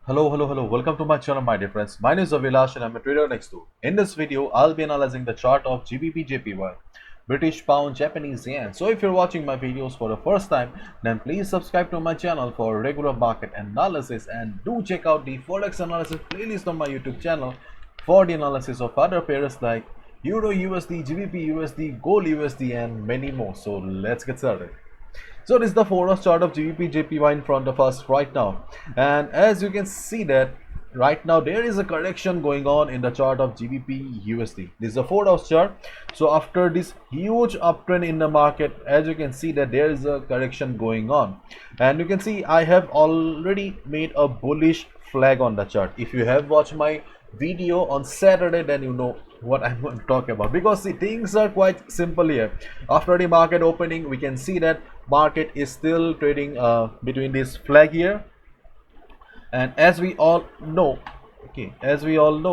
Hello. Welcome to my channel, my dear friends. My name is Avilash and I'm a trader next door. In this video, I'll be analyzing the chart of GBP JPY, British Pound, Japanese Yen. So if you're watching my videos for the first time, then please subscribe to my channel for regular market analysis and do check out the Forex analysis playlist on my YouTube channel for the analysis of other pairs like Euro USD, GBP USD, Gold USD and many more. So let's get started. So this is the 4-hour chart of GBP JPY in front of us right now, and as you can see that right now there is a correction going on in the chart of GBP USD. This is a 4-hour chart. So after this huge uptrend in the market, as you can see that there is a correction going on, and you can see I have already made a bullish flag on the chart. If you have watched my video on Saturday, then you know what I'm going to talk about, because see, things are quite simple here. After the market opening, we can see that market is still trading between this flag here, and as we all know,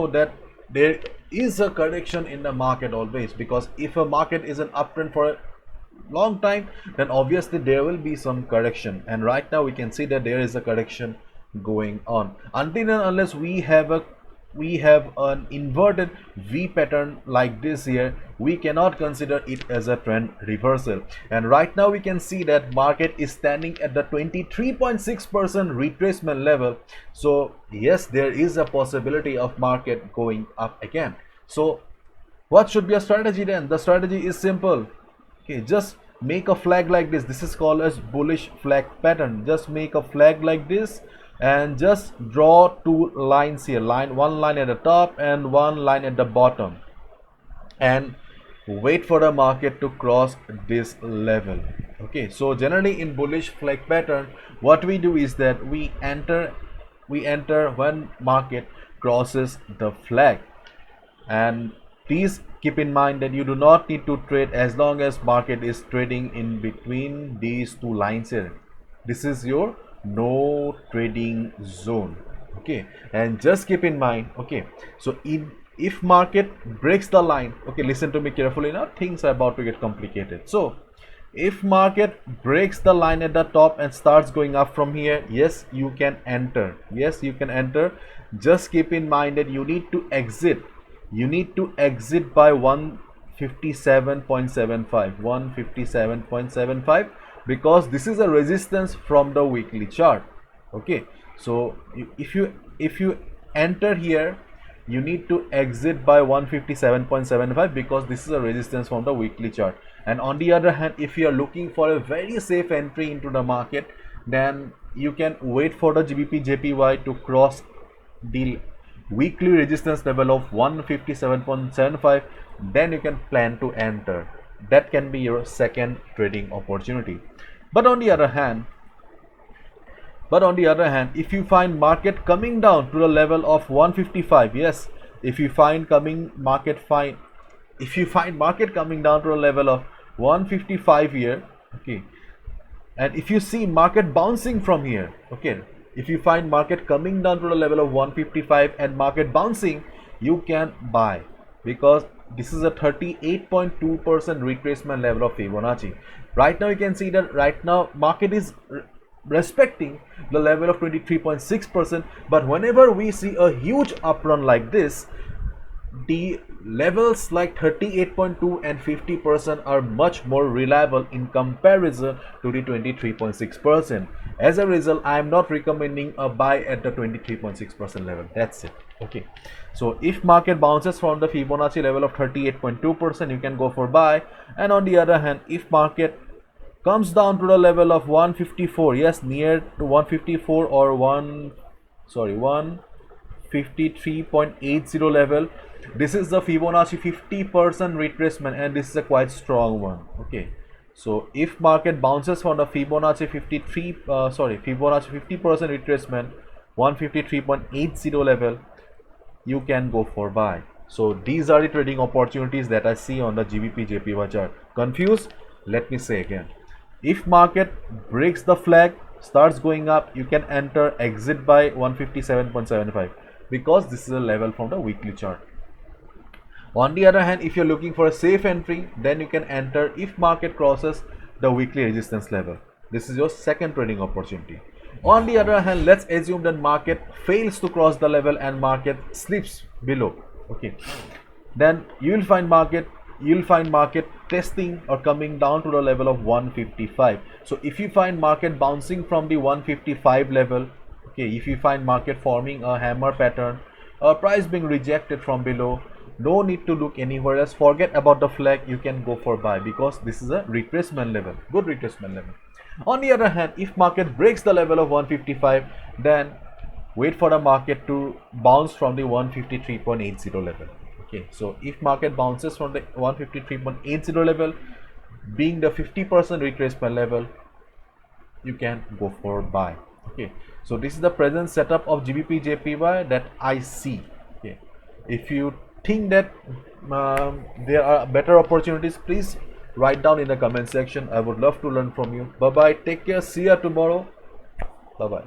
that there is a correction in the market always, because if a market is an uptrend for a long time, then obviously there will be some correction, and right now we can see that there is a correction going on. Until and unless we have an inverted V pattern like this here, we cannot consider it as a trend reversal. And right now we can see that market is standing at the 23.6% retracement level. So yes, there is a possibility of market going up again. So what should be a strategy then? The strategy is simple. Okay, just make a flag like this. This is called as bullish flag pattern. Just make a flag like this and just draw two lines here, one line at the top and one line at the bottom, and wait for the market to cross this level. Okay, so generally in bullish flag pattern, what we do is that we enter when market crosses the flag. And please keep in mind that you do not need to trade as long as market is trading in between these two lines here. This is your no trading zone. Okay, and just keep in mind, okay, so if market breaks the line, okay, listen to me carefully now, things are about to get complicated. So if market breaks the line at the top and starts going up from here, yes, you can enter. Just keep in mind that you need to exit by 157.75, because this is a resistance from the weekly chart. Okay, so if you enter here, you need to exit by 157.75, because this is a resistance from the weekly chart. And on the other hand, if you are looking for a very safe entry into the market, then you can wait for the GBP JPY to cross the weekly resistance level of 157.75. then you can plan to enter. That can be your second trading opportunity. But on the other hand, if you find market coming down to the level of 155, yes, if you find market coming down to a level of 155 here, okay, and if you see market bouncing from here, okay, if you find market coming down to the level of 155 and market bouncing, you can buy, because this is a 38.2% retracement level of Fibonacci. Right now you can see that right now market is respecting the level of 23.6%, but whenever we see a huge uprun like this, the levels like 38.2 and 50% are much more reliable in comparison to the 23.6%. As a result, I am not recommending a buy at the 23.6% level. That's it. Okay, so if market bounces from the Fibonacci level of 38.2%, you can go for buy. And on the other hand, if market comes down to the level of 154, yes, near to 154 or 153.80 level, this is the Fibonacci 50% retracement, and this is a quite strong one. Okay, so if market bounces from the Fibonacci 50% retracement 153.80 level, you can go for buy. So these are the trading opportunities that I see on the GBP JPY chart. Confused? Let me say again. If market breaks the flag, starts going up, you can enter, exit by 157.75, because this is a level from the weekly chart. On the other hand, if you're looking for a safe entry, then you can enter if market crosses the weekly resistance level. This is your second trading opportunity. On the other hand, let's assume that market fails to cross the level and market slips below. Okay, then you'll find market testing or coming down to the level of 155. So if you find market bouncing from the 155 level, okay, if you find market forming a hammer pattern, a price being rejected from below, no need to look anywhere else, forget about the flag, you can go for buy because this is a retracement level, good retracement level. On the other hand, if market breaks the level of 155, then wait for the market to bounce from the 153.80 level. Okay, so if market bounces from the 153.80 level, being the 50% retracement level, you can go for buy. Okay, so this is the present setup of GBP JPY that I see. Okay, if you think that there are better opportunities, please write down in the comment section. I would love to learn from you. Bye bye, take care, see you tomorrow. Bye bye.